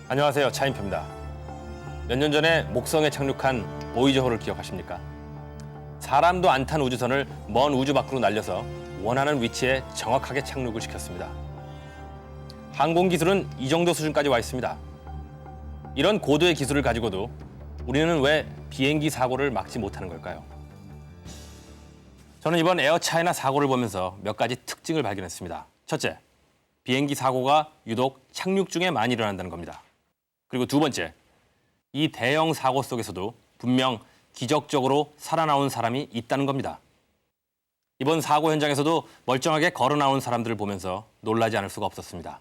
안녕하세요. 차인표입니다. 몇 년 전에 목성에 착륙한 보이저호를 기억하십니까? 사람도 안 탄 우주선을 먼 우주 밖으로 날려서 원하는 위치에 정확하게 착륙을 시켰습니다. 항공기술은 이 정도 수준까지 와 있습니다. 이런 고도의 기술을 가지고도 우리는 왜 비행기 사고를 막지 못하는 걸까요? 저는 이번 에어차이나 사고를 보면서 몇 가지 특징을 발견했습니다. 첫째, 비행기 사고가 유독 착륙 중에 많이 일어난다는 겁니다. 그리고 두 번째, 이 대형 사고 속에서도 분명 기적적으로 살아나온 사람이 있다는 겁니다. 이번 사고 현장에서도 멀쩡하게 걸어 나온 사람들을 보면서 놀라지 않을 수가 없었습니다.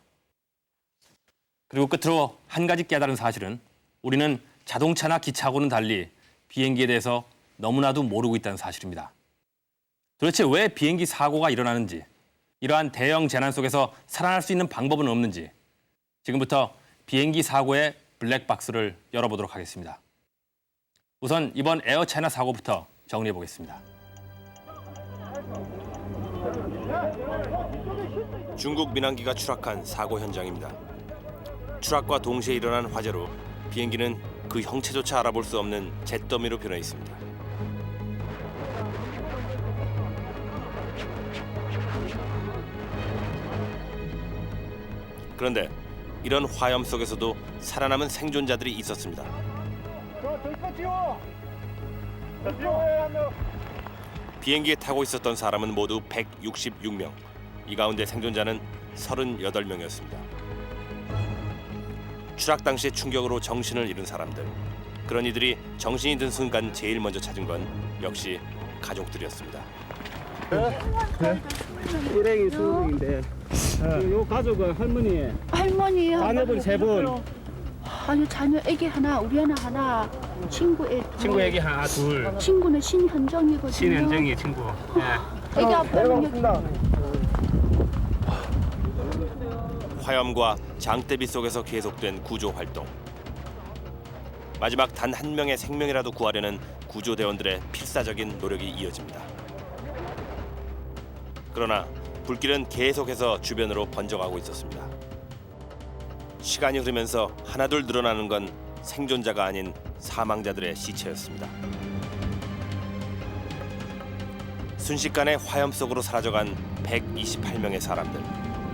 그리고 끝으로 한 가지 깨달은 사실은 우리는 자동차나 기차하고는 달리 비행기에 대해서 너무나도 모르고 있다는 사실입니다. 도대체 왜 비행기 사고가 일어나는지, 이러한 대형 재난 속에서 살아날 수 있는 방법은 없는지 지금부터 비행기 사고의 블랙박스를 열어보도록 하겠습니다. 우선 이번 에어차이나 사고부터 정리해 보겠습니다. 중국 민항기가 추락한 사고 현장입니다. 추락과 동시에 일어난 화재로 비행기는 그 형체조차 알아볼 수 없는 잿더미로 변해 있습니다. 그런데 이런 화염 속에서도 살아남은 생존자들이 있었습니다. 비행기에 타고 있었던 사람은 모두 166명. 이 가운데 생존자는 38명이었습니다. 추락 당시의 충격으로 정신을 잃은 사람들. 그런 이들이 정신이 든 순간 제일 먼저 찾은 건 역시 가족들이었습니다. 일행이 20명인데 요 가족은 할머니요. 자녀분 3분, 아니 자녀 애기 하나, 우리 하나, 친구 애. 친구 애기 하나 둘, 친구는 신현정이거든요. 신현정이 친구. 애기 아빠는 여기. 화염과 장대비 속에서 계속된 구조 활동. 마지막 단 한 명의 생명이라도 구하려는 구조대원들의 필사적인 노력이 이어집니다. 그러나 불길은 계속해서 주변으로 번져가고 있었습니다. 시간이 흐르면서 하나둘 늘어나는 건 생존자가 아닌 사망자들의 시체였습니다. 순식간에 화염 속으로 사라져간 128명의 사람들.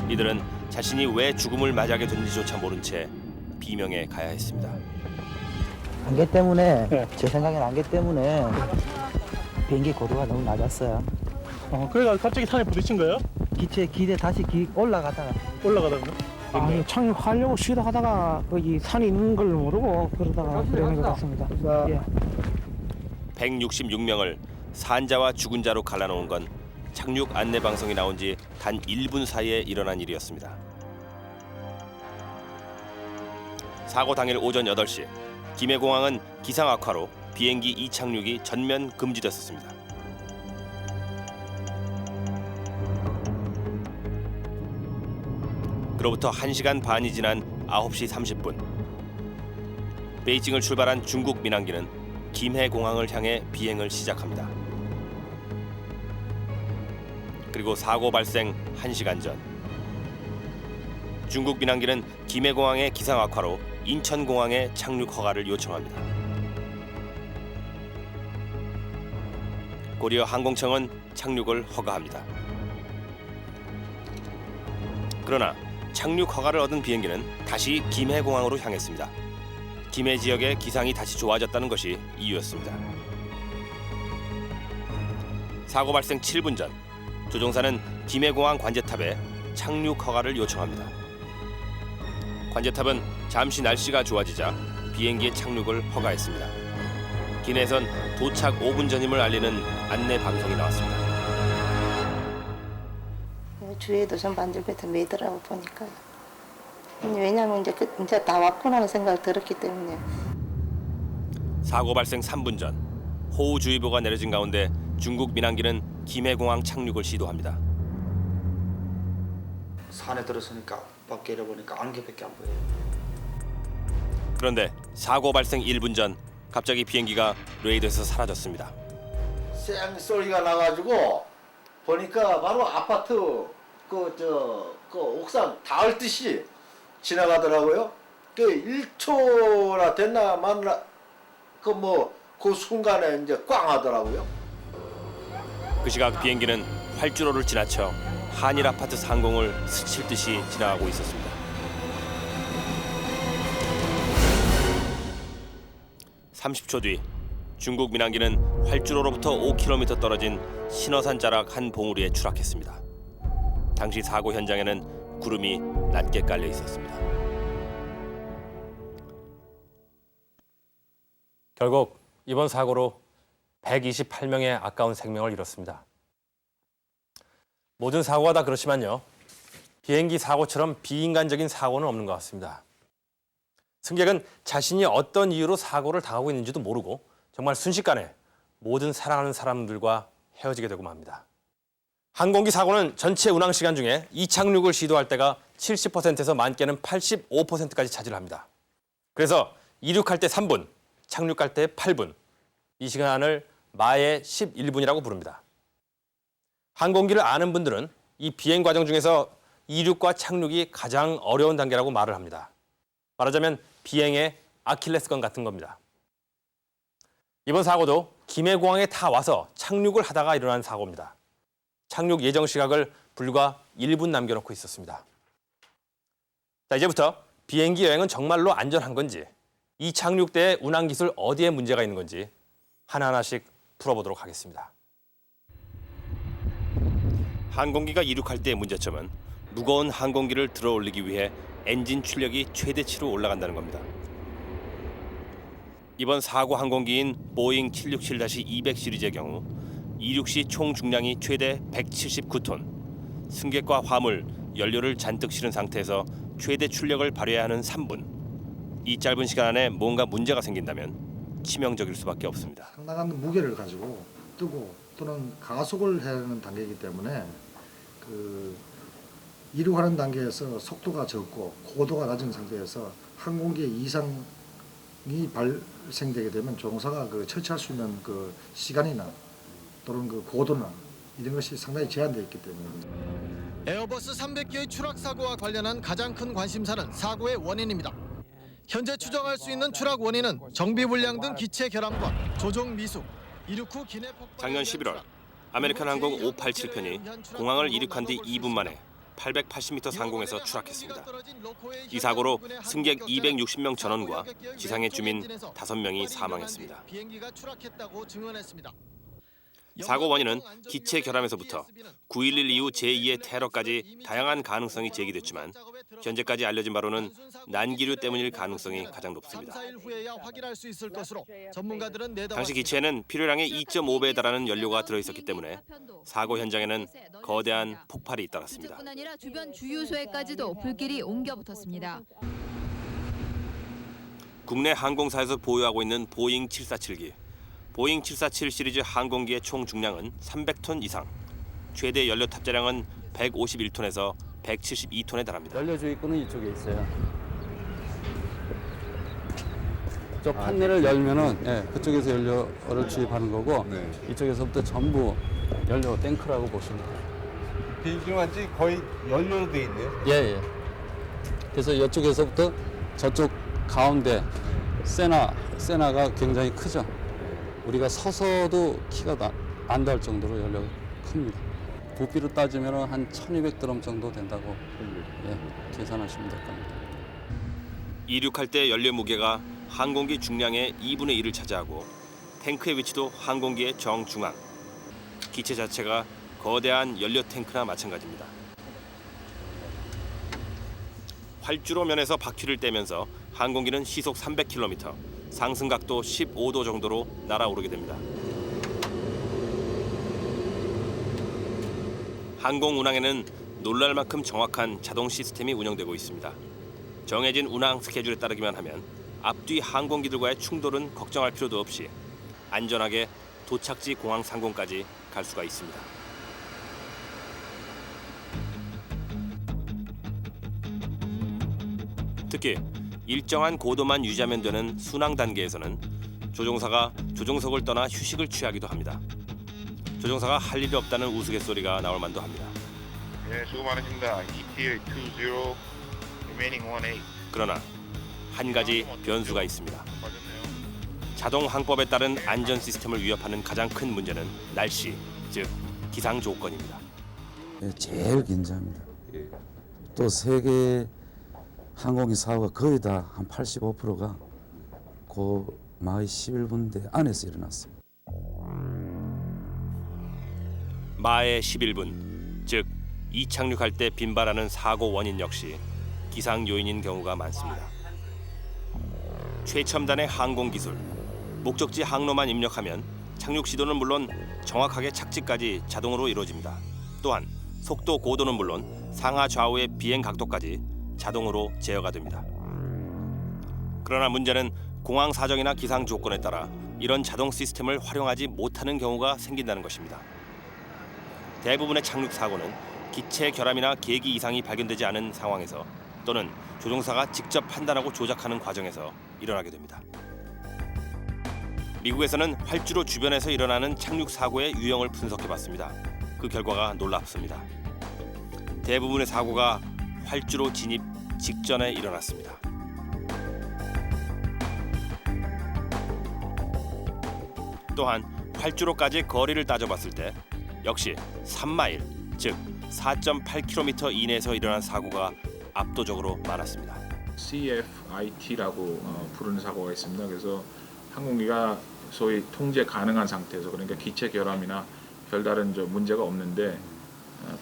이들은 자신이 왜 죽음을 맞이하게 됐는지조차 모른 채 비명에 가야 했습니다. 안개 때문에 제 생각엔 안개 때문에 비행기 고도가 너무 낮았어요. 그래서 갑자기 산에 부딪힌 거예요? 기대 다시 올라가다가 올라가다가? 아니 착륙하려고 시도하다가 거기 산이 있는 걸 모르고 그러다가 그런 것 같습니다. 예. 166명을 산자와 죽은 자로 갈라놓은 건 착륙 안내 방송이 나온 지 단 1분 사이에 일어난 일이었습니다. 사고 당일 오전 8시 김해공항은 기상 악화로 비행기 이착륙이 전면 금지됐었습니다. 그로부터 1시간 반이 지난 9시 30분. 베이징을 출발한 중국 민항기는 김해공항을 향해 비행을 시작합니다. 그리고 사고 발생 1시간 전. 중국 민항기는 김해공항의 기상 악화로 인천공항에 착륙 허가를 요청합니다. 고리어 항공청은 착륙을 허가합니다. 그러나 착륙 허가를 얻은 비행기는 다시 김해공항으로 향했습니다. 김해 지역의 기상이 다시 좋아졌다는 것이 이유였습니다. 사고 발생 7분 전 조종사는 김해공항 관제탑에 착륙 허가를 요청합니다. 관제탑은 잠시 날씨가 좋아지자 비행기의 착륙을 허가했습니다. 기내에선 도착 5분 전임을 알리는 안내 방송이 나왔습니다. 주위에도 좀 반들배들 매더라고 보니까. 왜냐면 이제 다 왔구나는 생각이 들었기 때문에. 사고 발생 3분 전 호우주의보가 내려진 가운데 중국 민항기는 김해공항 착륙을 시도합니다. 산에 들어서니까 밖에 내려보니까 안개밖에 안 보여요. 그런데 사고 발생 1분 전 갑자기 비행기가 레이더에서 사라졌습니다. 쌩 소리가 나가지고 보니까 바로 아파트 그 옥상 닿을 듯이 지나가더라고요. 그 1초나 됐나 만나 그 순간에 이제 꽝 하더라고요. 그 시각 비행기는 활주로를 지나쳐 한일 아파트 상공을 스칠 듯이 지나가고 있었습니다. 30초 뒤 중국 민항기는 활주로로부터 5km 떨어진 신어산 자락 한 봉우리에 추락했습니다. 당시 사고 현장에는 구름이 낮게 깔려 있었습니다. 결국 이번 사고로 128명의 아까운 생명을 잃었습니다. 모든 사고가 다 그렇지만요. 비행기 사고처럼 비인간적인 사고는 없는 것 같습니다. 승객은 자신이 어떤 이유로 사고를 당하고 있는지도 모르고 정말 순식간에 모든 사랑하는 사람들과 헤어지게 되고 맙니다. 항공기 사고는 전체 운항 시간 중에 이착륙을 시도할 때가 70%에서 많게는 85%까지 차지를 합니다. 그래서 이륙할 때 3분, 착륙할 때 8분, 이 시간을 마의 11분이라고 부릅니다. 항공기를 아는 분들은 이 비행 과정 중에서 이륙과 착륙이 가장 어려운 단계라고 말을 합니다. 말하자면 비행의 아킬레스건 같은 겁니다. 이번 사고도 김해공항에 타 와서 착륙을 하다가 일어난 사고입니다. 착륙 예정 시각을 불과 1분 남겨놓고 있었습니다. 자, 이제부터 비행기 여행은 정말로 안전한 건지, 이 착륙 때 운항 기술 어디에 문제가 있는 건지 하나하나씩 풀어보도록 하겠습니다. 항공기가 이륙할 때의 문제점은 무거운 항공기를 들어올리기 위해 엔진 출력이 최대치로 올라간다는 겁니다. 이번 사고 항공기인 보잉 767-200 시리즈의 경우 이륙 시 총 중량이 최대 179톤, 승객과 화물, 연료를 잔뜩 실은 상태에서 최대 출력을 발휘해야 하는 3분. 이 짧은 시간 안에 뭔가 문제가 생긴다면 치명적일 수밖에 없습니다. 상당한 무게를 가지고 뜨고 또는 가속을 해야 하는 단계이기 때문에 이륙하는 단계에서 속도가 적고 고도가 낮은 상태에서 항공기의 이상이 발생되게 되면 조종사가 처치할 수 있는 시간이나 또는 고도나 이런 것이 상당히 제한되어 있기 때문입니다. 에어버스 300기의 추락 사고와 관련한 가장 큰 관심사는 사고의 원인입니다. 현재 추정할 수 있는 추락 원인은 정비 불량 등 기체 결함과 조종 미숙, 이륙 후 기내 폭발. 작년 11월 아메리칸 항공 587편이 공항을 이륙한 뒤 2분 만에 880m 상공에서 추락했습니다. 이 사고로 승객 260명 전원과 지상의 주민 5명이 사망했습니다. 사고 원인은 기체 결함에서부터 9.11 이후 제2의 테러까지 다양한 가능성이 제기됐지만 현재까지 알려진 바로는 난기류 때문일 가능성이 가장 높습니다. 당시 기체에는 필요량의 2.5배에 달하는 연료가 들어있었기 때문에 사고 현장에는 거대한 폭발이 잇따랐습니다. 뿐 아니라 주변 주유소에까지도 불길이 옮겨 붙었습니다. 국내 항공사에서 보유하고 있는 보잉 747기. 보잉 747 시리즈 항공기의 총 중량은 300톤 이상, 최대 연료 탑재량은 151톤에서 172톤에 달합니다. 연료 주입구는 이쪽에 있어요. 저 판넬을 열면은 그쪽에서 연료를 주입하는 거고 이쪽에서부터 전부 연료 탱크라고 보시면 돼요. 비행기는 지 거의 연료로 돼 있네요. 예. 그래서 이쪽에서부터 저쪽 가운데 세나가 굉장히 크죠. 우리가 서서도 키가 안 닿을 정도로 연료가 큽니다. 부피로 따지면 한 1200드럼 정도 된다고 계산하시면 될 겁니다. 이륙할 때 연료 무게가 항공기 중량의 2분의 1을 차지하고 탱크의 위치도 항공기의 정중앙. 기체 자체가 거대한 연료 탱크나 마찬가지입니다. 활주로 면에서 바퀴를 떼면서 항공기는 시속 300km, 상승 각도 15도 정도로 날아오르게 됩니다. 항공 운항에는 놀랄 만큼 정확한 자동 시스템이 운영되고 있습니다. 정해진 운항 스케줄에 따르기만 하면 앞뒤 항공기들과의 충돌은 걱정할 필요도 없이 안전하게 도착지 공항 상공까지 갈 수가 있습니다. 특히 일정한 고도만 유지하면 되는 순항 단계에서는 조종사가 조종석을 떠나 휴식을 취하기도 합니다. 조종사가 할 일이 없다는 우스갯소리가 나올 만도 합니다. 네, 수고 많으십니다. ETA 20, remaining 18. 그러나 한 가지 변수가 있습니다. 자동 항법에 따른 안전 시스템을 위협하는 가장 큰 문제는 날씨, 즉 기상 조건입니다. 제일 긴장합니다. 또 세계 항공기 사고가 거의 다 한 85%가 그 마의 11분대 안에서 일어났습니다. 마의 11분, 즉 이착륙할 때 빈발하는 사고 원인 역시 기상 요인인 경우가 많습니다. 최첨단의 항공 기술, 목적지 항로만 입력하면 착륙 시도는 물론 정확하게 착지까지 자동으로 이루어집니다. 또한 속도 고도는 물론 상하 좌우의 비행 각도까지 자동으로 제어가 됩니다. 그러나 문제는 공항 사정이나 기상 조건에 따라 이런 자동 시스템을 활용하지 못하는 경우가 생긴다는 것입니다. 대부분의 착륙 사고는 기체 결함이나 계기 이상이 발견되지 않은 상황에서 또는 조종사가 직접 판단하고 조작하는 과정에서 일어나게 됩니다. 미국에서는 활주로 주변에서 일어나는 착륙 사고의 유형을 분석해봤습니다. 그 결과가 놀랍습니다. 대부분의 사고가 활주로 진입 직전에 일어났습니다. 또한 활주로까지 거리를 따져봤을 때 역시 3마일, 즉 4.8km 이내에서 일어난 사고가 압도적으로 많았습니다. CFIT라고 부르는 사고가 있습니다. 그래서 항공기가 소위 통제 가능한 상태에서, 그러니까 기체 결함이나 별다른 문제가 없는데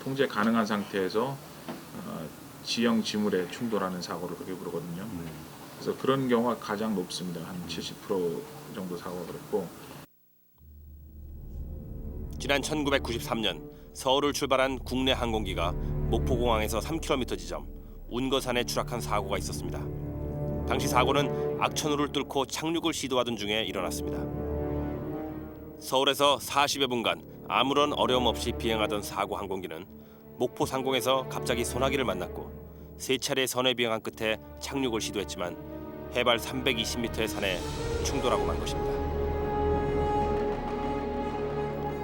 통제 가능한 상태에서 지형 지물에 충돌하는 사고를 그렇게 부르거든요. 그래서 그런 경우가 가장 높습니다. 한 70% 정도 사고가 그렇고. 지난 1993년 서울을 출발한 국내 항공기가 목포공항에서 3km 지점 운거산에 추락한 사고가 있었습니다. 당시 사고는 악천후를 뚫고 착륙을 시도하던 중에 일어났습니다. 서울에서 40여 분간 아무런 어려움 없이 비행하던 사고 항공기는 목포 상공에서 갑자기 소나기를 만났고 3차례 선회 비행한 끝에 착륙을 시도했지만 해발 320m의 산에 충돌하고 만 것입니다.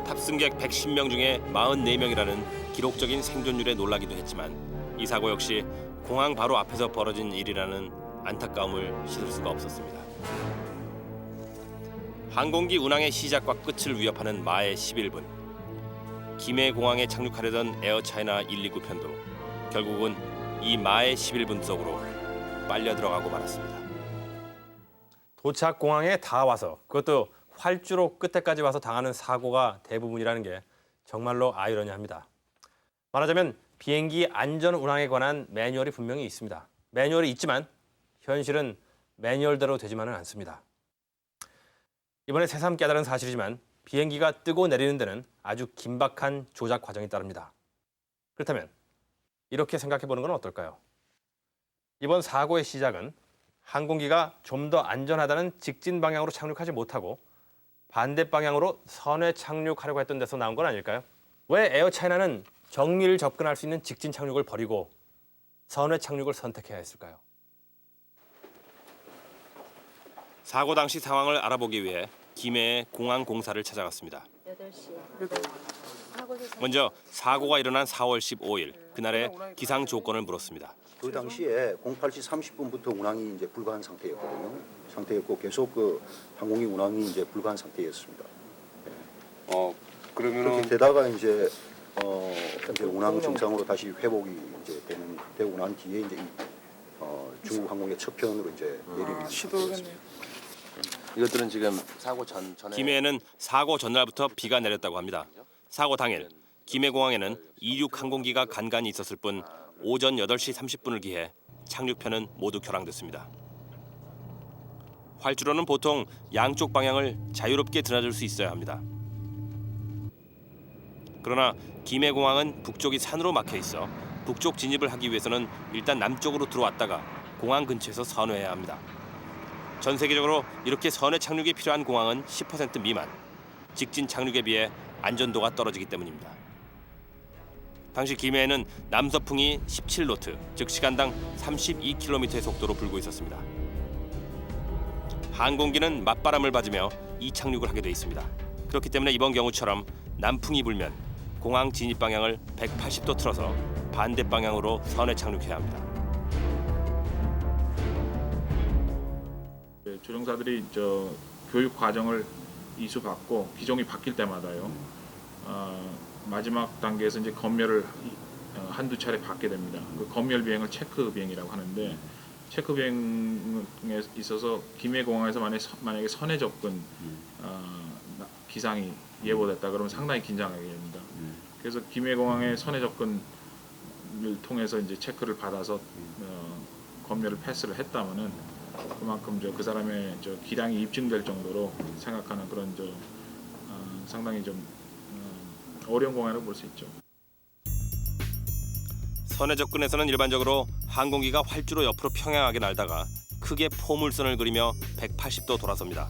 탑승객 110명 중에 44명이라는 기록적인 생존율에 놀라기도 했지만 이 사고 역시 공항 바로 앞에서 벌어진 일이라는 안타까움을 씻을 수가 없었습니다. 항공기 운항의 시작과 끝을 위협하는 마의 11분. 김해 공항에 착륙하려던 에어차이나 129 편도 결국은 이 마의 11분 속으로 빨려 들어가고 말았습니다. 도착 공항에 다 와서 그것도 활주로 끝에까지 와서 당하는 사고가 대부분이라는 게 정말로 아이러니합니다. 말하자면 비행기 안전 운항에 관한 매뉴얼이 분명히 있습니다. 매뉴얼이 있지만 현실은 매뉴얼대로 되지만은 않습니다. 이번에 새삼 깨달은 사실이지만 비행기가 뜨고 내리는 데는 아주 긴박한 조작 과정이 따릅니다. 그렇다면 이렇게 생각해 보는 건 어떨까요? 이번 사고의 시작은 항공기가 좀 더 안전하다는 직진 방향으로 착륙하지 못하고 반대 방향으로 선회 착륙하려고 했던 데서 나온 건 아닐까요? 왜 에어차이나는 정밀 접근할 수 있는 직진 착륙을 버리고 선회 착륙을 선택해야 했을까요? 사고 당시 상황을 알아보기 위해 김해의 공항 공사를 찾아갔습니다. 먼저 사고가 일어난 4월 15일 그날의 기상 조건을 물었습니다. 그 당시에 08시 30분부터 운항이 이제 불가한 상태였고 계속 그 항공기 운항이 이제 불가한 상태였습니다. 그러면은 그렇게 되다가 이제 운항 정상으로 다시 회복이 이제 되고 난 뒤에 이제 중국 항공의 첫 편으로 이제 내립니다. 이것들은 지금 사고 전에 김해에는 사고 전날부터 비가 내렸다고 합니다. 사고 당일 김해공항에는 26 항공기가 간간히 있었을 뿐 오전 8시 30분을 기해 착륙편은 모두 결항됐습니다. 활주로는 보통 양쪽 방향을 자유롭게 드나들 수 있어야 합니다. 그러나 김해공항은 북쪽이 산으로 막혀 있어 북쪽 진입을 하기 위해서는 일단 남쪽으로 들어왔다가 공항 근처에서 선회해야 합니다. 전 세계적으로 이렇게 선회 착륙이 필요한 공항은 10% 미만, 직진 착륙에 비해 안전도가 떨어지기 때문입니다. 당시 김해에는 남서풍이 17노트, 즉 시간당 32km의 속도로 불고 있었습니다. 항공기는 맞바람을 맞으며 이착륙을 하게 돼 있습니다. 그렇기 때문에 이번 경우처럼 남풍이 불면 공항 진입 방향을 180도 틀어서 반대 방향으로 선회 착륙해야 합니다. 조종사들이 교육 과정을 이수받고 기종이 바뀔 때마다요. 마지막 단계에서 이제 검열을 한두 차례 받게 됩니다. 그 검열 비행을 체크 비행이라고 하는데 체크 비행에 있어서 김해공항에서 만약에 선해 접근 기상이 예보됐다 그러면 상당히 긴장하게 됩니다. 그래서 김해공항의 선해 접근을 통해서 이제 체크를 받아서 검열을 패스를 했다면은 그만큼 그 사람의 기량이 입증될 정도로 생각하는 그런 상당히 좀 어려운 공항이라고 볼 수 있죠. 선해 접근에서는 일반적으로 항공기가 활주로 옆으로 평행하게 날다가 크게 포물선을 그리며 180도 돌아섭니다.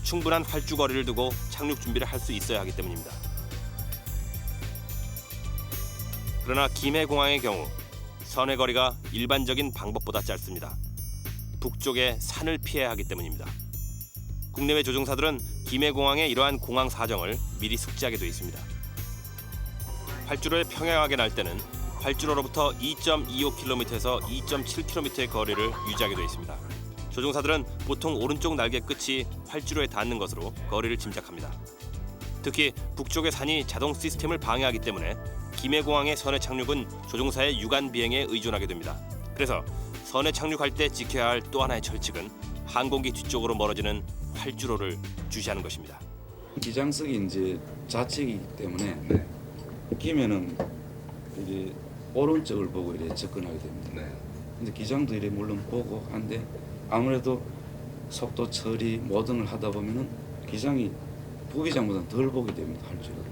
충분한 활주 거리를 두고 착륙 준비를 할 수 있어야 하기 때문입니다. 그러나 김해공항의 경우 선해 거리가 일반적인 방법보다 짧습니다. 북쪽에 산을 피해야 하기 때문입니다. 국내외 조종사들은 김해공항의 이러한 공항 사정을 미리 숙지하게 돼 있습니다. 활주로에 평행하게 날 때는 활주로로부터 2.25km에서 2.7km의 거리를 유지하게 돼 있습니다. 조종사들은 보통 오른쪽 날개 끝이 활주로에 닿는 것으로 거리를 짐작합니다. 특히 북쪽의 산이 자동 시스템을 방해하기 때문에 김해공항의 선해 착륙은 조종사의 유관 비행에 의존하게 됩니다. 그래서 선해 착륙할 때 지켜야 할 또 하나의 철칙은 항공기 뒤쪽으로 멀어지는 활주로를 주시하는 것입니다. 기장석이 이제 좌측이기 때문에 끼면은 이제 오른쪽을 보고 이렇게 접근하게 됩니다. 근데 기장도 이래 물론 보고 한데 아무래도 속도 처리 모든 걸 하다 보면은 기장이 부기장보다 덜 보게 됩니다. 활주로를.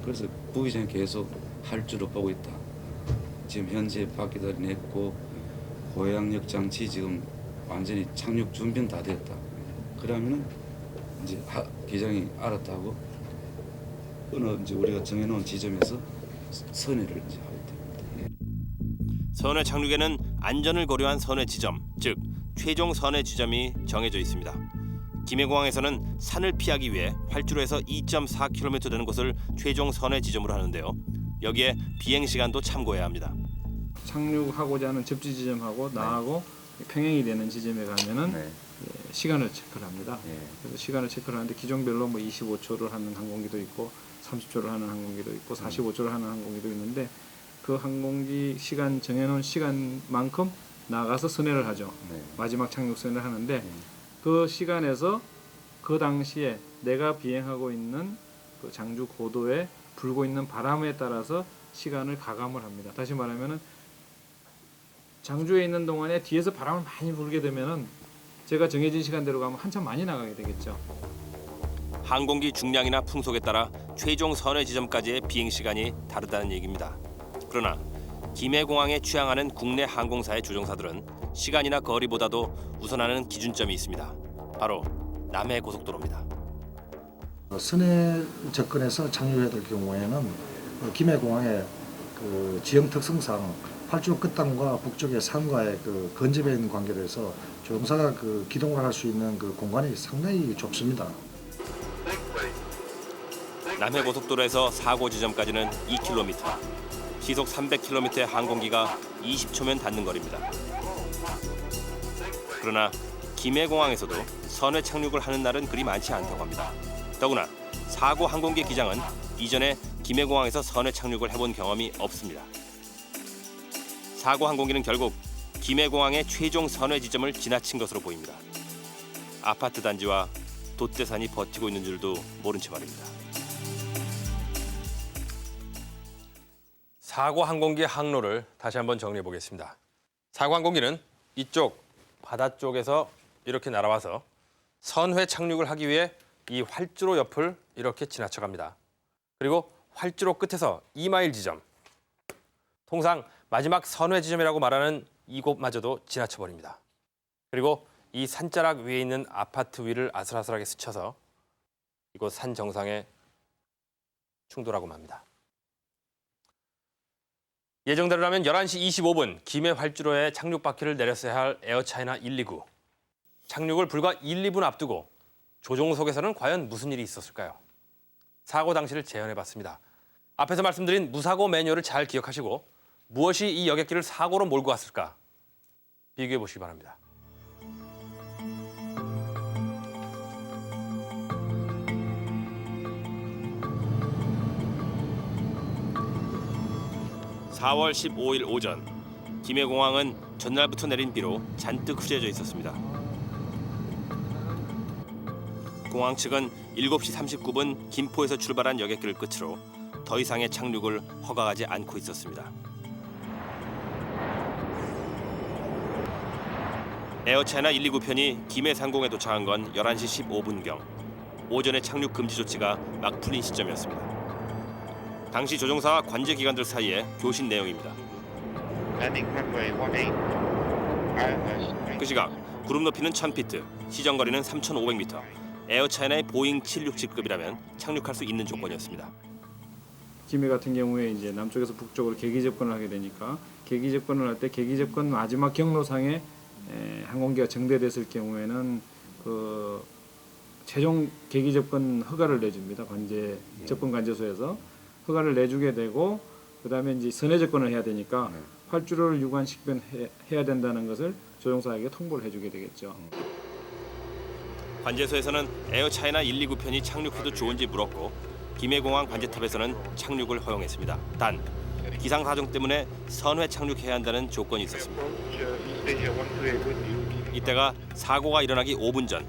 그래서 부기장이 계속 활주로 보고 있다. 지금 현재 바퀴다리 냈고 고양역 장치 지금 완전히 착륙 준비는 다 됐다. 그러면은 이제 기장이 알았다고 어느 이제 우리가 정해놓은 지점에서 선회를 이제 하게 됩니다. 선해 착륙에는 안전을 고려한 선해 지점, 즉 최종 선해 지점이 정해져 있습니다. 김해공항에서는 산을 피하기 위해 활주로에서 2.4km 되는 곳을 최종 선해 지점으로 하는데요. 여기에 비행 시간도 참고해야 합니다. 착륙하고자 하는 접지 지점하고 나하고 평행이 되는 지점에 가면은 시간을 체크를 합니다. 그래서 시간을 체크를 하는데 기종별로 25초를 하는 항공기도 있고 30초를 하는 항공기도 있고 45초를 하는 항공기도 있는데 그 항공기 시간 정해놓은 시간만큼 나가서 선회를 하죠. 마지막 착륙 선회를 하는데 그 시간에서 그 당시에 내가 비행하고 있는 그 장주 고도에 불고 있는 바람에 따라서 시간을 가감을 합니다. 다시 말하면은 장주에 있는 동안에 뒤에서 바람을 많이 불게 되면은 제가 정해진 시간대로 가면 한참 많이 나가게 되겠죠. 항공기 중량이나 풍속에 따라 최종 선회 지점까지의 비행 시간이 다르다는 얘기입니다. 그러나 김해공항에 취항하는 국내 항공사의 조종사들은 시간이나 거리보다도 우선하는 기준점이 있습니다. 바로 남해고속도로입니다. 선해 접근에서 착륙해야 될 경우에는 김해공항의 그 지형 특성상 활주로 끝단과 북쪽의 산과의 그 근접해 있는 관계로 해서 조종사가 그 기동을 할 수 있는 그 공간이 상당히 좁습니다. 남해고속도로에서 사고 지점까지는 2km, 시속 300km의 항공기가 20초면 닿는 거리입니다. 그러나 김해공항에서도 선해 착륙을 하는 날은 그리 많지 않다고 합니다. 더구나 사고 항공기 기장은 이전에 김해공항에서 선해 착륙을 해본 경험이 없습니다. 사고 항공기는 결국 김해공항의 최종 선회 지점을 지나친 것으로 보입니다. 아파트 단지와 돛대산이 버티고 있는 줄도 모른 채 말입니다. 사고 항공기의 항로를 다시 한번 정리해 보겠습니다. 사고 항공기는 이쪽 바다 쪽에서 이렇게 날아와서 선회 착륙을 하기 위해 이 활주로 옆을 이렇게 지나쳐갑니다. 그리고 활주로 끝에서 2마일 지점, 통상 마지막 선회 지점이라고 말하는 이곳마저도 지나쳐버립니다. 그리고 이 산자락 위에 있는 아파트 위를 아슬아슬하게 스쳐서 이곳 산 정상에 충돌하고 맙니다. 예정대로라면 11시 25분 김해 활주로에 착륙 바퀴를 내렸어야 할 에어차이나 129. 착륙을 불과 1, 2분 앞두고 조종석에서는 과연 무슨 일이 있었을까요? 사고 당시를 재현해봤습니다. 앞에서 말씀드린 무사고 매뉴얼을 잘 기억하시고 무엇이 이 여객기를 사고로 몰고 갔을까 비교해 보시기 바랍니다. 4월 15일 오전 김해공항은 전날부터 내린 비로 잔뜩 흐려져 있었습니다. 공항 측은 7시 39분 김포에서 출발한 여객기를 끝으로 더 이상의 착륙을 허가하지 않고 있었습니다. 에어차이나 129편이 김해 상공에 도착한 건 11시 15분경. 오전에 착륙 금지 조치가 막 풀린 시점이었습니다. 당시 조종사와 관제 기관들 사이에 교신 내용입니다. 그 시각 구름 높이는 1000피트, 시정거리는 3500m. 에어차이나의 보잉 767급이라면 착륙할 수 있는 조건이었습니다. 김해 같은 경우에 이제 남쪽에서 북쪽으로 계기 접근을 하게 되니까 계기 접근을 할 때 계기 접근 마지막 경로상에 항공기가 정대됐을 경우에는 그 최종 계기 접근 허가를 내줍니다. 관제 접근 관제소에서 허가를 내주게 되고 그다음에 이제 선회 접근을 해야 되니까 활주로를 유관 식변해야 된다는 것을 조종사에게 통보를 해주게 되겠죠. 관제소에서는 에어차이나 129편이 착륙해도 좋은지 물었고 김해공항 관제탑에서는 착륙을 허용했습니다. 단 기상 사정 때문에 선회 착륙해야 한다는 조건이 있었습니다. 이때가 사고가 일어나기 5분 전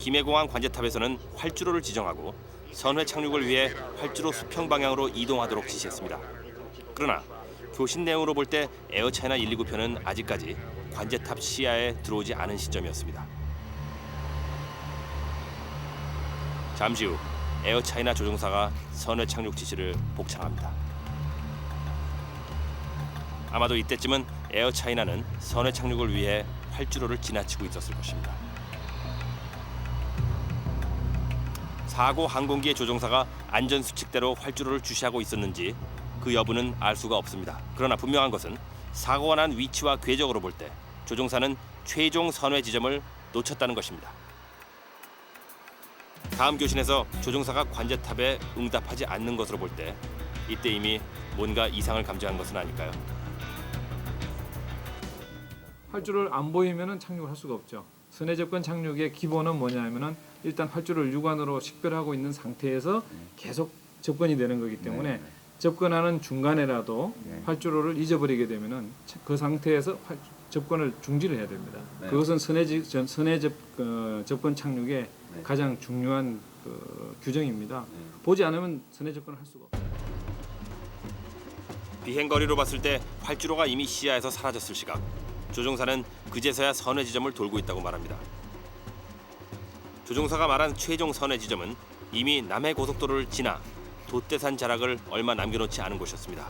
김해공항 관제탑에서는 활주로를 지정하고 선회 착륙을 위해 활주로 수평 방향으로 이동하도록 지시했습니다. 그러나 교신 내용으로 볼 때 에어차이나 129편은 아직까지 관제탑 시야에 들어오지 않은 시점이었습니다. 잠시 후 에어차이나 조종사가 선회 착륙 지시를 복창합니다. 아마도 이때쯤은 에어차이나는 선회 착륙을 위해 활주로를 지나치고 있었을 것입니다. 사고 항공기의 조종사가 안전수칙대로 활주로를 주시하고 있었는지 그 여부는 알 수가 없습니다. 그러나 분명한 것은 사고가 난 위치와 궤적으로 볼 때 조종사는 최종 선회 지점을 놓쳤다는 것입니다. 다음 교신에서 조종사가 관제탑에 응답하지 않는 것으로 볼 때 이때 이미 뭔가 이상을 감지한 것은 아닐까요? 활주로를 안 보이면은 착륙을 할 수가 없죠. 선회 접근 착륙의 기본은 뭐냐면은 일단 활주로를 유관으로 식별하고 있는 상태에서 계속 접근이 되는 거기 때문에 접근하는 중간에라도 활주로를 잊어버리게 되면은 그 상태에서 접근을 중지를 해야 됩니다. 그것은 선회 접근 착륙의 가장 중요한 규정입니다. 보지 않으면 선회 접근을 할 수가 없어요. 비행거리로 봤을 때 활주로가 이미 시야에서 사라졌을 시각 조종사는 그제서야 선회 지점을 돌고 있다고 말합니다. 조종사가 말한 최종 선회 지점은 이미 남해고속도로를 지나 돛대산 자락을 얼마 남겨놓지 않은 곳이었습니다.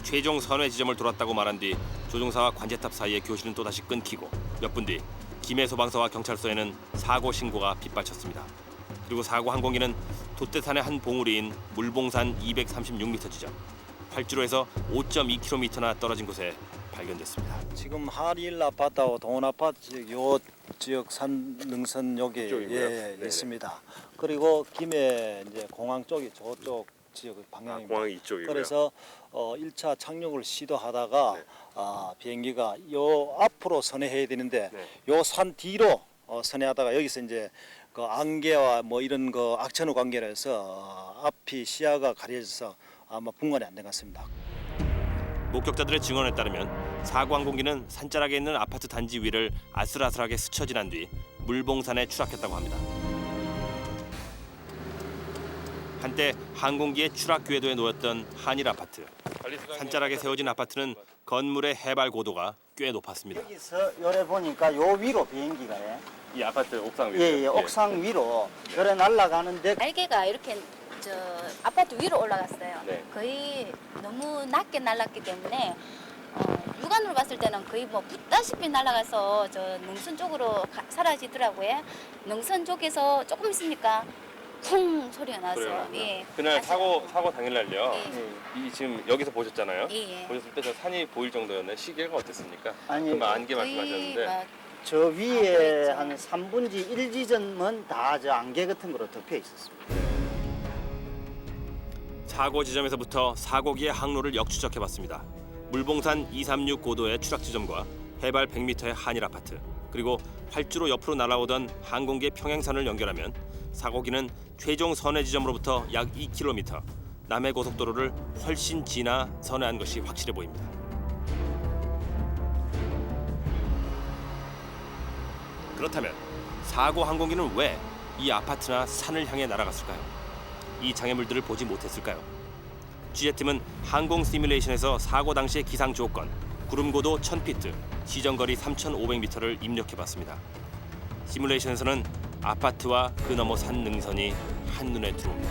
최종 선회 지점을 돌았다고 말한 뒤 조종사와 관제탑 사이의 교신은 또다시 끊기고 몇 분 뒤 김해소방서와 경찰서에는 사고 신고가 빗발쳤습니다. 그리고 사고 항공기는 돛대산의 한 봉우리인 물봉산 236m 지점, 활주로에서 5.2km나 떨어진 곳에 발견됐습니다. 지금 한일 아파트하고 동원 아파트 요 지역 산 능선 여기 있습니다. 그리고 김해 이제 공항 쪽이 저쪽 지역 방향입니다. 공항이 이쪽이고요. 그래서 1차 착륙을 시도하다가 비행기가 요 앞으로 선회해야 되는데 요 산 뒤로 선회하다가 여기서 이제 그 안개와 뭐 이런 거 악천후 관계라서 앞이 시야가 가려져서 아마 분간이 안 된 것 같습니다. 목격자들의 증언에 따르면 사고 항공기는 산자락에 있는 아파트 단지 위를 아슬아슬하게 스쳐 지난 뒤 물봉산에 추락했다고 합니다. 한때 항공기의 추락 궤도에 놓였던 한일 아파트. 산자락에 세워진 아파트는 건물의 해발 고도가 꽤 높았습니다. 여기서 요래 보니까 요 위로 비행기가 이 아파트 옥상 위로. 예, 옥상 위로 요래 날아가는데 날개가 이렇게 저 아파트 위로 올라갔어요. 네. 거의 너무 낮게 날랐기 때문에 육안으로 봤을 때는 거의 뭐 붙다시피 날아가서 저 능선 쪽으로 사라지더라고요. 능선 쪽에서 조금 있으니까 쿵 소리가 났어요. 예. 그날 사고 당일날요. 이 지금 여기서 보셨잖아요. 예. 보셨을 때 저 산이 보일 정도였나요? 시계가 어땠습니까? 아니, 금방 안개 말씀하셨는데. 저 위에 한 3분지 1지점은 다 저 안개 같은 거로 덮여 있었습니다. 사고 지점에서부터 사고기의 항로를 역추적해봤습니다. 물봉산 236 고도의 추락 지점과 해발 100m의 한일 아파트, 그리고 활주로 옆으로 날아오던 항공기의 평행선을 연결하면 사고기는 최종 선회 지점으로부터 약 2km, 남해고속도로를 훨씬 지나 선회한 것이 확실해 보입니다. 그렇다면 사고 항공기는 왜 이 아파트나 산을 향해 날아갔을까요? 이 장애물들을 보지 못했을까요? 취재팀은 항공 시뮬레이션에서 사고 당시의 기상 조건, 구름 고도 1000피트, 시정거리 3500m를 입력해봤습니다. 시뮬레이션에서는 아파트와 그 너머 산 능선이 한눈에 들어옵니다.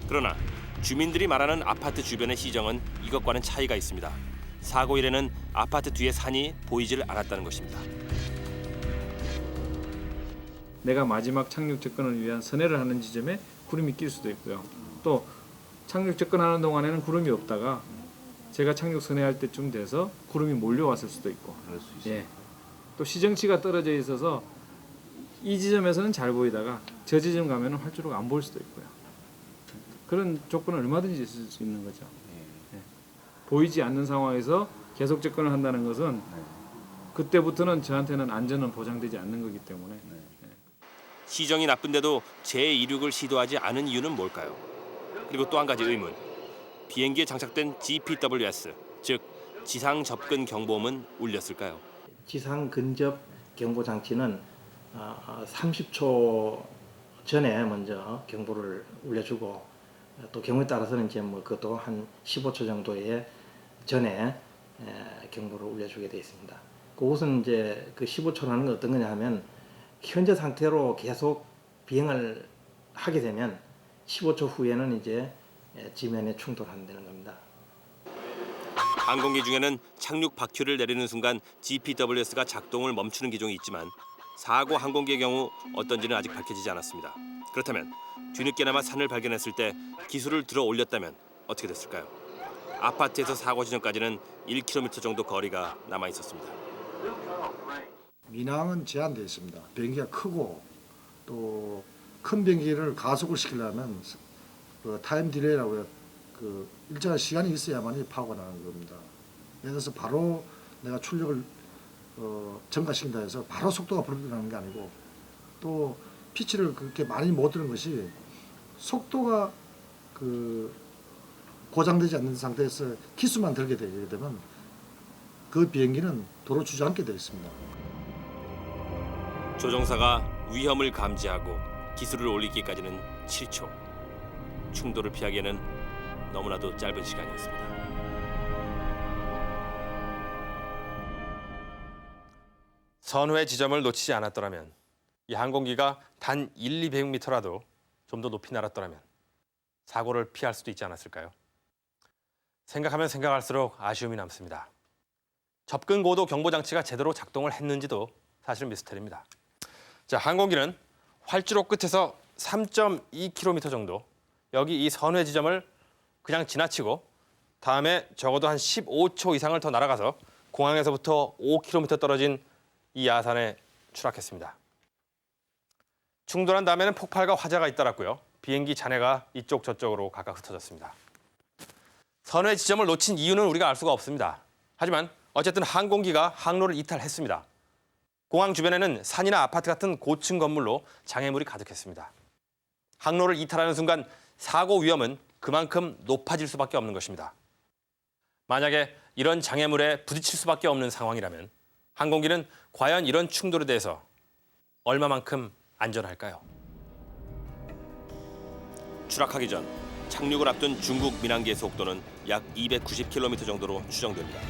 그러나 주민들이 말하는 아파트 주변의 시정은 이것과는 차이가 있습니다. 사고 일에는 아파트 뒤에 산이 보이질 않았다는 것입니다. 내가 마지막 착륙 접근을 위한 선회를 하는 지점에 구름이 낄 수도 있고요. 또 착륙 접근하는 동안에는 구름이 없다가 제가 착륙 선회할 때쯤 돼서 구름이 몰려왔을 수도 있고, 예. 또 시정치가 떨어져 있어서 이 지점에서는 잘 보이다가 저 지점 가면은 활주로가 안 보일 수도 있고요. 그런 조건은 얼마든지 있을 수 있는 거죠. 예. 보이지 않는 상황에서 계속 접근을 한다는 것은 그때부터는 저한테는 안전은 보장되지 않는 거기 때문에. 시정이 나쁜데도 재이륙을 시도하지 않은 이유는 뭘까요? 그리고 또 한 가지 의문. 비행기에 장착된 GPWS, 즉 지상 접근 경보음은 울렸을까요? 지상 근접 경보 장치는 30초 전에 먼저 경보를 울려주고, 또 경우에 따라서는 이제 뭐 그것도 한 15초 정도의 전에 경보를 울려주게 되어 있습니다. 그것은 이제 그 15초라는 건 어떤 거냐 하면, 현재 상태로 계속 비행을 하게 되면 15초 후에는 이제 지면에 충돌한다는 겁니다. 항공기 중에는 착륙 바퀴를 내리는 순간 GPWS가 작동을 멈추는 기종이 있지만 사고 항공기의 경우 어떤지는 아직 밝혀지지 않았습니다. 그렇다면 뒤늦게나마 산을 발견했을 때 기술을 들어 올렸다면 어떻게 됐을까요? 아파트에서 사고 지점까지는 1km 정도 거리가 남아 있었습니다. 민항은 제한되어 있습니다. 비행기가 크고 또 큰 비행기를 가속을 시키려면 그 타임 딜레이라고 그 일정한 시간이 있어야만이 파고가 나는 겁니다. 예를 들어서 바로 내가 출력을 증가시킨다 해서 바로 속도가 불어나는 게 아니고, 또 피치를 그렇게 많이 못 드는 것이 속도가 그 고장되지 않는 상태에서 기수만 들게 되게 되면 그 비행기는 도로 주저앉게 되어 있습니다. 조종사가 위험을 감지하고 기술을 올리기까지는 7초. 충돌을 피하기에는 너무나도 짧은 시간이었습니다. 선회 지점을 놓치지 않았더라면, 이 항공기가 단 1-200m라도 좀 더 높이 날았더라면 사고를 피할 수도 있지 않았을까요? 생각하면 생각할수록 아쉬움이 남습니다. 접근 고도 경보 장치가 제대로 작동을 했는지도 사실 미스터리입니다. 자, 항공기는 활주로 끝에서 3.2km 정도, 여기 이 선회 지점을 그냥 지나치고 다음에 적어도 한 15초 이상을 더 날아가서 공항에서부터 5km 떨어진 이 야산에 추락했습니다. 충돌한 다음에는 폭발과 화재가 잇따랐고요. 비행기 잔해가 이쪽 저쪽으로 각각 흩어졌습니다. 선회 지점을 놓친 이유는 우리가 알 수가 없습니다. 하지만 어쨌든 항공기가 항로를 이탈했습니다. 공항 주변에는 산이나 아파트 같은 고층 건물로 장애물이 가득했습니다. 항로를 이탈하는 순간 사고 위험은 그만큼 높아질 수밖에 없는 것입니다. 만약에 이런 장애물에 부딪힐 수밖에 없는 상황이라면 항공기는 과연 이런 충돌에 대해서 얼마만큼 안전할까요? 추락하기 전 착륙을 앞둔 중국 민항기의 속도는 약 290km 정도로 추정됩니다.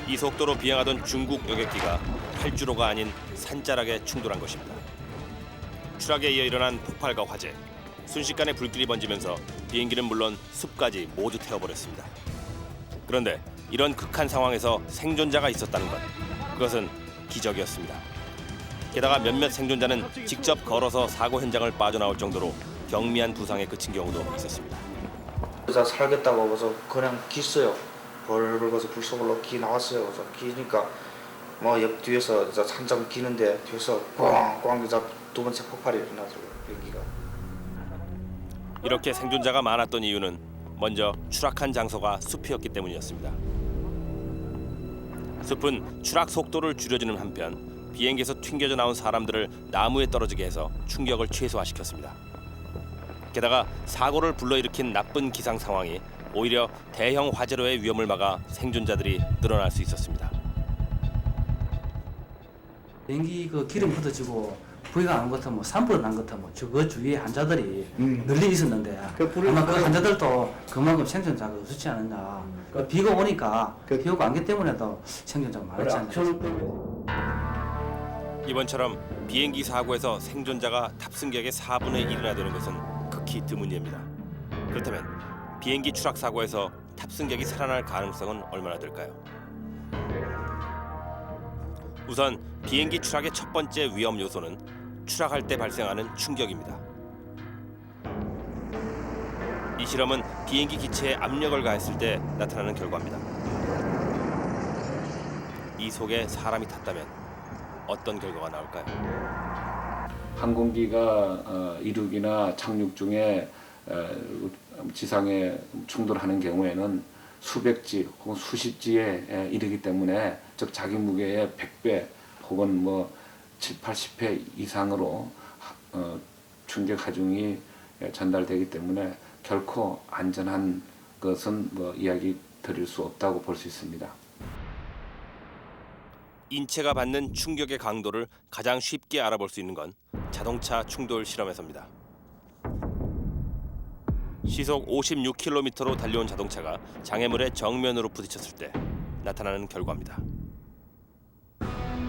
이 속도로 비행하던 중국 여객기가 활주로가 아닌 산자락에 충돌한 것입니다. 추락에 이어 일어난 폭발과 화재, 순식간에 불길이 번지면서 비행기는 물론 숲까지 모두 태워버렸습니다. 그런데 이런 극한 상황에서 생존자가 있었다는 것, 그것은 기적이었습니다. 게다가 몇몇 생존자는 직접 걸어서 사고 현장을 빠져나올 정도로 경미한 부상에 그친 경우도 있었습니다. 여자 살겠다고 그래서 그냥 gis어요. 벌벌 거서 불속으로 기 나왔어요. 그래서 기니까 뭐 옆 뒤에서 한참 기는데 뒤에서 꽝꽝 이제 두 번째 폭발이 일어나서 비행기가. 이렇게 생존자가 많았던 이유는 먼저 추락한 장소가 숲이었기 때문이었습니다. 숲은 추락 속도를 줄여주는 한편 비행기에서 튕겨져 나온 사람들을 나무에 떨어지게 해서 충격을 최소화시켰습니다. 게다가 사고를 불러일으킨 나쁜 기상 상황이 오히려 대형 화재로의 위험을 막아 생존자들이 늘어날 수 있었습니다. 비행기 그 기름 흩어지고 부위가 난 것은 뭐 산불 난 것은 뭐 그 주위에 환자들이 널리 있었는데 아마 그 환자들도 그만큼 생존자가 없었지 않았나. 그 비가 오니까 비 오고 안개 때문에도 생존자가 많았지 않나. 이번처럼 비행기 사고에서 생존자가 탑승객의 4분의 1이나 되는 것은 극히 드문 예입니다. 그렇다면 비행기 추락 사고에서 탑승객이 살아날 가능성은 얼마나 될까요? 우선 비행기 추락의 첫 번째 위험 요소는 추락할 때 발생하는 충격입니다. 이 실험은 비행기 기체에 압력을 가했을 때 나타나는 결과입니다. 이 속에 사람이 탔다면 어떤 결과가 나올까요? 항공기가 이륙이나 착륙 중에 지상에 충돌하는 경우에는 수백지 혹은 수십지에 이르기 때문에 즉 자기 무게의 100배 혹은 뭐 7, 80회 이상으로 충격 하중이 전달되기 때문에 결코 안전한 것은 뭐 이야기 드릴 수 없다고 볼 수 있습니다. 인체가 받는 충격의 강도를 가장 쉽게 알아볼 수 있는 건 자동차 충돌 실험에서입니다. 시속 56km로 달려온 자동차가 장애물에 정면으로 부딪혔을 때 나타나는 결과입니다.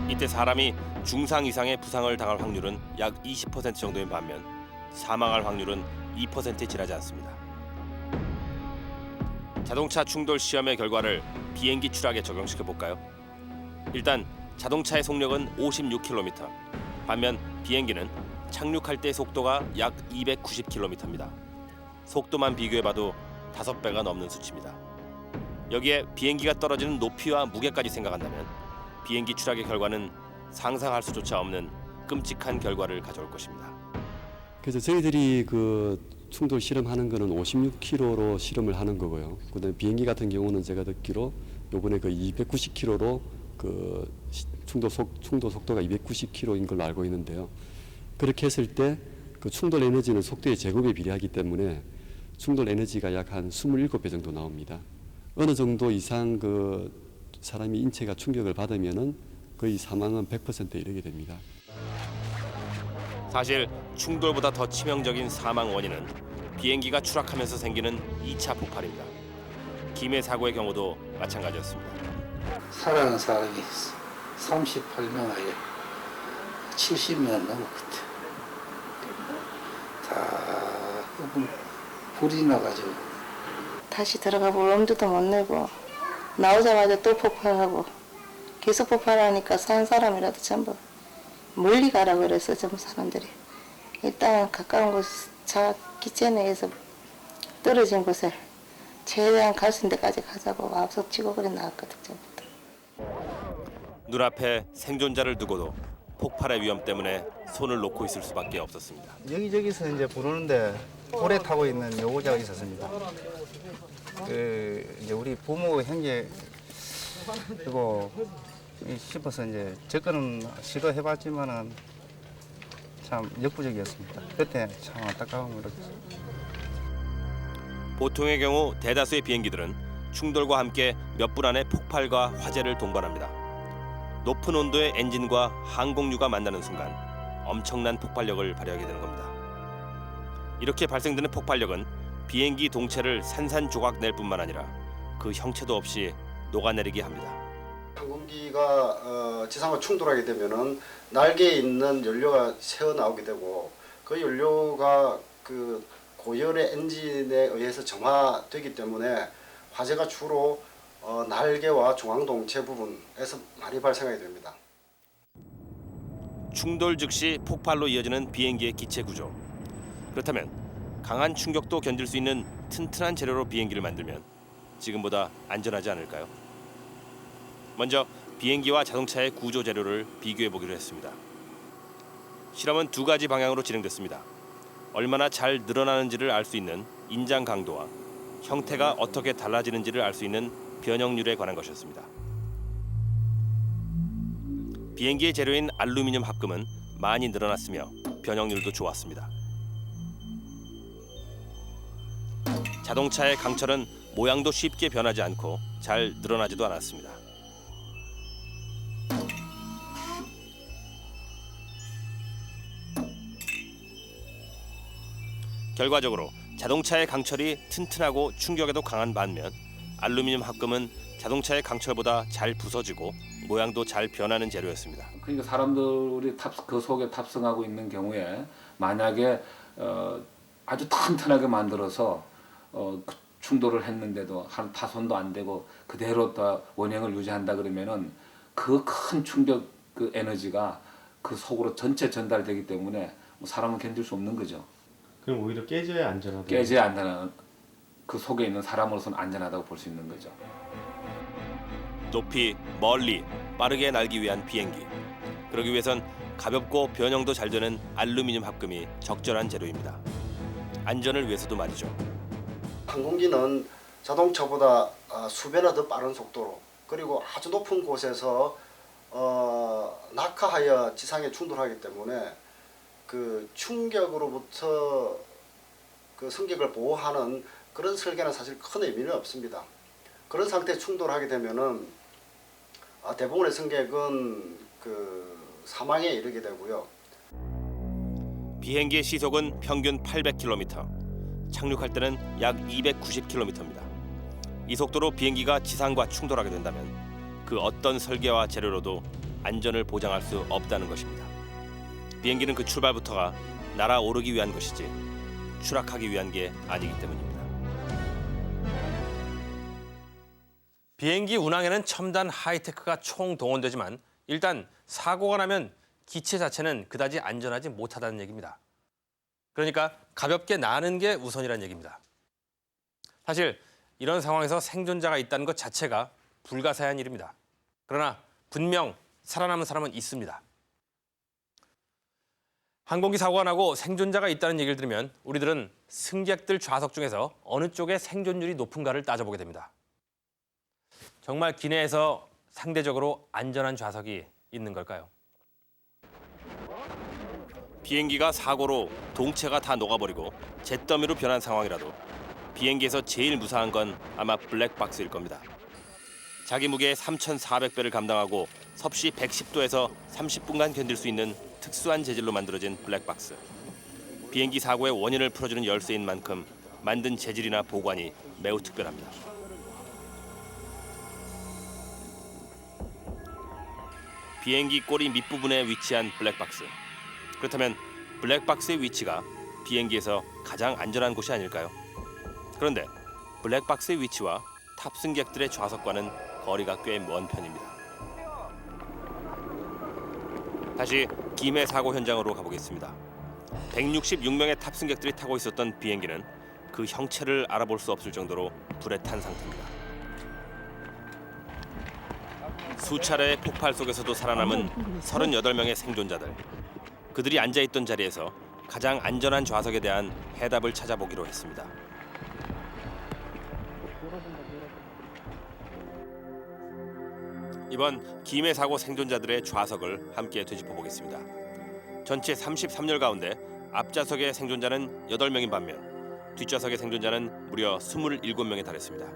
이때 사람이 중상 이상의 부상을 당할 확률은 약 20% 정도인 반면 사망할 확률은 2%에 지나지 않습니다. 자동차 충돌 시험의 결과를 비행기 추락에 적용시켜 볼까요? 일단 자동차의 속력은 56km, 반면 비행기는 착륙할 때 속도가 약 290km입니다. 속도만 비교해봐도 5배가 넘는 수치입니다. 여기에 비행기가 떨어지는 높이와 무게까지 생각한다면 비행기 추락의 결과는 상상할 수조차 없는 끔찍한 결과를 가져올 것입니다. 그래서 저희들이 그 충돌 실험하는 거는 56km로 실험을 하는 거고요. 그다음에 비행기 같은 경우는 제가 듣기로 요번에 그 290km로 그 충돌 속도가 290km인 걸로 알고 있는데요. 그렇게 했을 때 그 충돌 에너지는 속도의 제곱에 비례하기 때문에 충돌 에너지가 약 한 27배 정도 나옵니다. 어느 정도 이상 그 사람이 인체가 충격을 받으면은 거의 사망은 100%에 이르게 됩니다. 사실 충돌보다 더 치명적인 사망 원인은 비행기가 추락하면서 생기는 2차 폭발입니다. 김해 사고의 경우도 마찬가지였습니다. 살아가는 사람이 38명 아예 70명 넘었거든. 다 불이 나가지고 다시 들어가 볼 엄두도 못 내고 나오자마자 또 폭발하고 계속 폭발하니까 산 사람이라도 전부 멀리 가라 그래서 전부 사람들이 일단 가까운 곳 기체 내에서 떨어진 곳에 최대한 갈 수 있는 데까지 가자고 앞서치고 그래 나왔거든. 전부터. 눈앞에 생존자를 두고도 폭발의 위험 때문에 손을 놓고 있을 수밖에 없었습니다. 여기저기서 이제 부르는데 오래 타고 있는 여고자가 있었습니다. 이제 우리 부모 형제 그리고 싶어서 이제 접근은 시도해봤지만은 참 역부족이었습니다. 그때 참 안타까움을 느꼈어요. 보통의 경우 대다수의 비행기들은 충돌과 함께 몇 분 안에 폭발과 화재를 동반합니다. 높은 온도의 엔진과 항공유가 만나는 순간 엄청난 폭발력을 발휘하게 되는 겁니다. 이렇게 발생되는 폭발력은 비행기 동체를 산산조각 낼 뿐만 아니라 그 형체도 없이 녹아내리게 합니다. 항공기가 지상과 충돌하게 되면은 날개에 있는 연료가 새어 나오게 되고 그 연료가 그 고열의 엔진에 의해서 정화되기 때문에 화재가 주로 날개와 중앙동체 부분에서 많이 발생하게 됩니다. 충돌 즉시 폭발로 이어지는 비행기의 기체 구조. 그렇다면 강한 충격도 견딜 수 있는 튼튼한 재료로 비행기를 만들면 지금보다 안전하지 않을까요? 먼저 비행기와 자동차의 구조 재료를 비교해 보기로 했습니다. 실험은 두 가지 방향으로 진행됐습니다. 얼마나 잘 늘어나는지를 알 수 있는 인장 강도와 형태가 어떻게 달라지는지를 알 수 있는 변형률에 관한 것이었습니다. 비행기의 재료인 알루미늄 합금은 많이 늘어났으며 변형률도 좋았습니다. 자동차의 강철은 모양도 쉽게 변하지 않고 잘 늘어나지도 않았습니다. 결과적으로 자동차의 강철이 튼튼하고 충격에도 강한 반면 알루미늄 합금은 자동차의 강철보다 잘 부서지고 모양도 잘 변하는 재료였습니다. 그러니까 사람들이 그 속에 탑승하고 있는 경우에 만약에 아주 튼튼하게 만들어서 충돌을 했는데도 한 파손도 안 되고 그대로 다 원형을 유지한다 그러면은 그 큰 충격 그 에너지가 그 속으로 전체 전달되기 때문에 사람은 견딜 수 없는 거죠. 그럼 오히려 깨져야 안전하다. 깨져야 안전한 그 속에 있는 사람으로서는 안전하다고 볼 수 있는 거죠. 높이, 멀리, 빠르게 날기 위한 비행기. 그러기 위해선 가볍고 변형도 잘 되는 알루미늄 합금이 적절한 재료입니다. 안전을 위해서도 말이죠. 항공기는 자동차보다 수배나 더 빠른 속도로 그리고 아주 높은 곳에서 낙하하여 지상에 충돌하기 때문에 그 충격으로부터 그 승객을 보호하는 그런 설계는 사실 큰 의미는 없습니다. 그런 상태에 충돌하게 되면은 대부분의 승객은 그 사망에 이르게 되고요. 비행기의 시속은 평균 800km, 착륙할 때는 약 290km입니다. 이 속도로 비행기가 지상과 충돌하게 된다면 그 어떤 설계와 재료로도 안전을 보장할 수 없다는 것입니다. 비행기는 그 출발부터가 날아오르기 위한 것이지 추락하기 위한 게 아니기 때문입니다. 비행기 운항에는 첨단 하이테크가 총동원되지만 일단 사고가 나면 기체 자체는 그다지 안전하지 못하다는 얘기입니다. 그러니까 가볍게 나는 게 우선이라는 얘기입니다. 사실 이런 상황에서 생존자가 있다는 것 자체가 불가사의한 일입니다. 그러나 분명 살아남은 사람은 있습니다. 항공기 사고가 나고 생존자가 있다는 얘기를 들으면 우리들은 승객들 좌석 중에서 어느 쪽에 생존율이 높은가를 따져보게 됩니다. 정말 기내에서 상대적으로 안전한 좌석이 있는 걸까요? 비행기가 사고로 동체가 다 녹아버리고 잿더미로 변한 상황이라도 비행기에서 제일 무사한 건 아마 블랙박스일 겁니다. 자기 무게 3,400배를 감당하고 섭씨 110도에서 30분간 견딜 수 있는 특수한 재질로 만들어진 블랙박스. 비행기 사고의 원인을 풀어주는 열쇠인 만큼 만든 재질이나 보관이 매우 특별합니다. 비행기 꼬리 밑부분에 위치한 블랙박스. 그렇다면 블랙박스의 위치가 비행기에서 가장 안전한 곳이 아닐까요? 그런데 블랙박스의 위치와 탑승객들의 좌석과는 거리가 꽤 먼 편입니다. 다시 김해 사고 현장으로 가보겠습니다. 166명의 탑승객들이 타고 있었던 비행기는 그 형체를 알아볼 수 없을 정도로 불에 탄 상태입니다. 수차례의 폭발 속에서도 살아남은 38명의 생존자들. 그들이 앉아있던 자리에서 가장 안전한 좌석에 대한 해답을 찾아보기로 했습니다. 이번 김해 사고 생존자들의 좌석을 함께 되짚어 보겠습니다. 전체 33열 가운데 앞좌석의 생존자는 8명인 반면 뒷좌석의 생존자는 무려 27명에 달했습니다.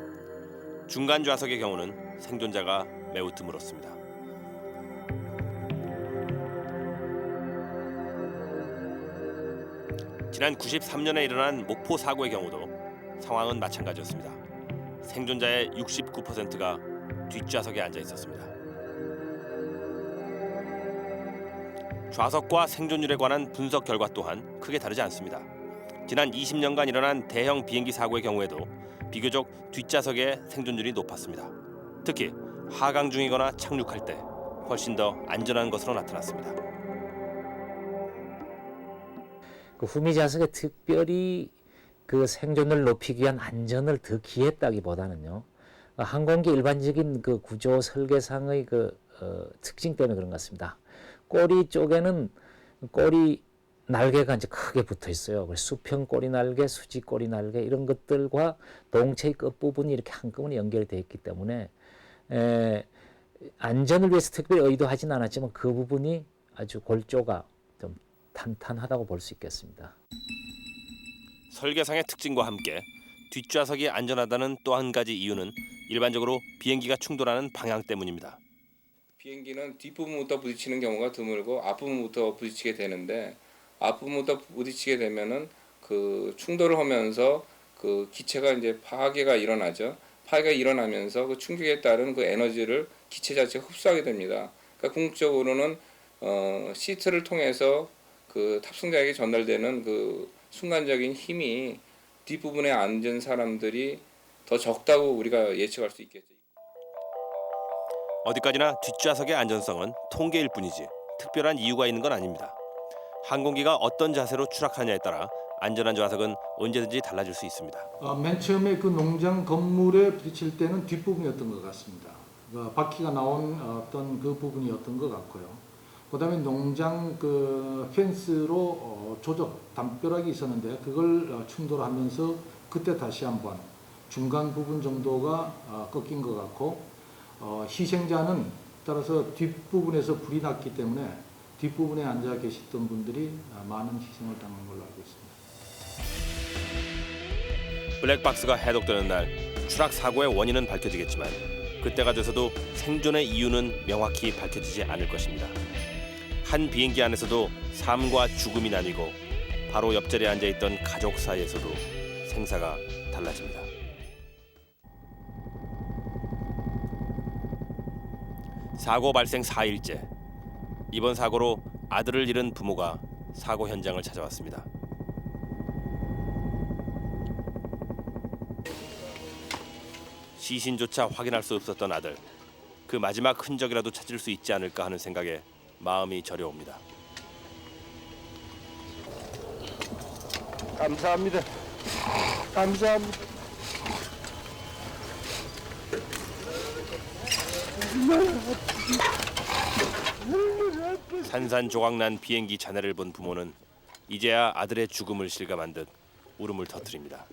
중간 좌석의 경우는 생존자가 매우 드물었습니다. 지난 93년에 일어난 목포 사고의 경우도 상황은 마찬가지였습니다. 생존자의 69%가 뒷좌석에 앉아 있었습니다. 좌석과 생존율에 관한 분석 결과 또한 크게 다르지 않습니다. 지난 20년간 일어난 대형 비행기 사고의 경우에도 비교적 뒷좌석의 생존율이 높았습니다. 특히 하강 중이거나 착륙할 때 훨씬 더 안전한 것으로 나타났습니다. 그 후미 좌석에 특별히 그 생존을 높이기 위한 안전을 더 기했다기보다는요. 항공기 일반적인 그 구조 설계상의 그 특징 때문에 그런 것 같습니다. 꼬리 쪽에는 꼬리 날개가 이제 크게 붙어 있어요. 수평 꼬리 날개, 수직 꼬리 날개 이런 것들과 동체의 끝 부분이 이렇게 한꺼번에 연결되어 있기 때문에 안전을 위해서 특별히 의도하진 않았지만 그 부분이 아주 골조가 좀 탄탄하다고 볼 수 있겠습니다. 설계상의 특징과 함께 뒷좌석이 안전하다는 또 한 가지 이유는 일반적으로 비행기가 충돌하는 방향 때문입니다. 비행기는 뒷부분부터 부딪히는 경우가 드물고 앞부분부터 부딪히게 되는데 앞부분부터 부딪히게 되면은 그 충돌을 하면서 그 기체가 이제 파괴가 일어나죠. 파괴가 일어나면서 그 충격에 따른 그 에너지를 기체 자체가 흡수하게 됩니다. 그러니까 궁극적으로는 시트를 통해서 그 탑승자에게 전달되는 그 순간적인 힘이 뒷부분에 앉은 사람들이 더 적다고 우리가 예측할 수 있겠죠. 어디까지나 뒷좌석의 안전성은 통계일 뿐이지 특별한 이유가 있는 건 아닙니다. 항공기가 어떤 자세로 추락하냐에 따라 안전한 좌석은 언제든지 달라질 수 있습니다. 맨 처음에 그 농장 건물에 부딪힐 때는 뒷부분이었던 것 같습니다. 바퀴가 나온 어떤 그 부분이었던 것 같고요. 그다음에 농장 그 펜스로 조적 담벼락이 있었는데 그걸 충돌하면서 그때 다시 한번 중간 부분 정도가 꺾인 것 같고 희생자는 따라서 뒷부분에서 불이 났기 때문에 뒷부분에 앉아 계셨던 분들이 많은 희생을 당한 걸로 알고 있습니다. 블랙박스가 해독되는 날 추락 사고의 원인은 밝혀지겠지만 그때가 돼서도 생존의 이유는 명확히 밝혀지지 않을 것입니다. 한 비행기 안에서도 삶과 죽음이 나뉘고 바로 옆자리에 앉아있던 가족 사이에서도 생사가 달라집니다. 사고 발생 4일째. 이번 사고로 아들을 잃은 부모가 사고 현장을 찾아왔습니다. 시신조차 확인할 수 없었던 아들. 그 마지막 흔적이라도 찾을 수 있지 않을까 하는 생각에 마음이 저려옵니다. 감사합니다. 감사합니다. 산산조각난 비행기 잔해를 본 부모는 이제야 아들의 죽음을 실감한 듯 울음을 터뜨립니다.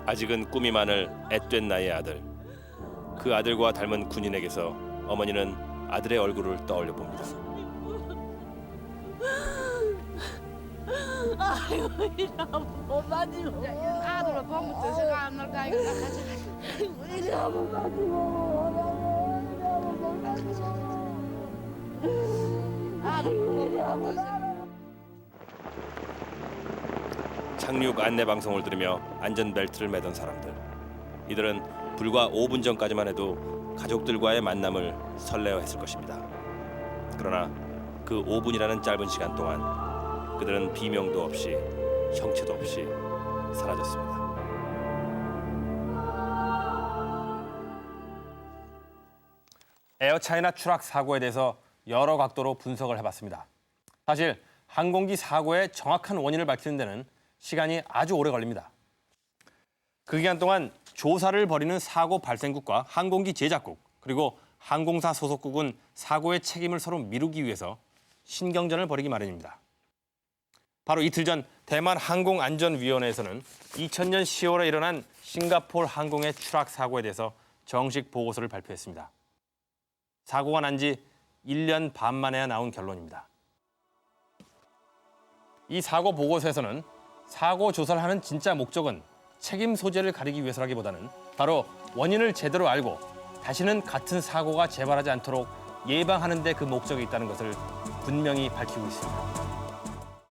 아직은 꿈이 많을 앳된 나이의 아들. 그 아들과 닮은 군인에게서 어머니는 아들의 얼굴을 떠올려 봅니다. 아이고 이리 한번 맞으면 아들을 보면 드세가 안 날까 이거 나 가져가. 이리 한번 맞으면 아들 이리 한번. 착륙 안내 방송을 들으며 안전벨트를 매던 사람들. 이들은 불과 5분 전까지만 해도 가족들과의 만남을 설레어했을 것입니다. 그러나 그 5분이라는 짧은 시간 동안 그들은 비명도 없이 형체도 없이 사라졌습니다. 에어차이나 추락 사고에 대해서 여러 각도로 분석을 해봤습니다. 사실 항공기 사고의 정확한 원인을 밝히는 데는 시간이 아주 오래 걸립니다. 그 기간 동안 조사를 벌이는 사고 발생국과 항공기 제작국 그리고 항공사 소속국은 사고의 책임을 서로 미루기 위해서 신경전을 벌이기 마련입니다. 바로 이틀 전 대만 항공안전위원회에서는 2000년 10월에 일어난 싱가포르 항공의 추락 사고에 대해서 정식 보고서를 발표했습니다. 사고가 난 지 1년 반 만에야 나온 결론입니다. 이 사고 보고서에서는 사고 조사를 하는 진짜 목적은 책임 소재를 가리기 위해서라기보다는 바로 원인을 제대로 알고 다시는 같은 사고가 재발하지 않도록 예방하는 데 그 목적이 있다는 것을 분명히 밝히고 있습니다.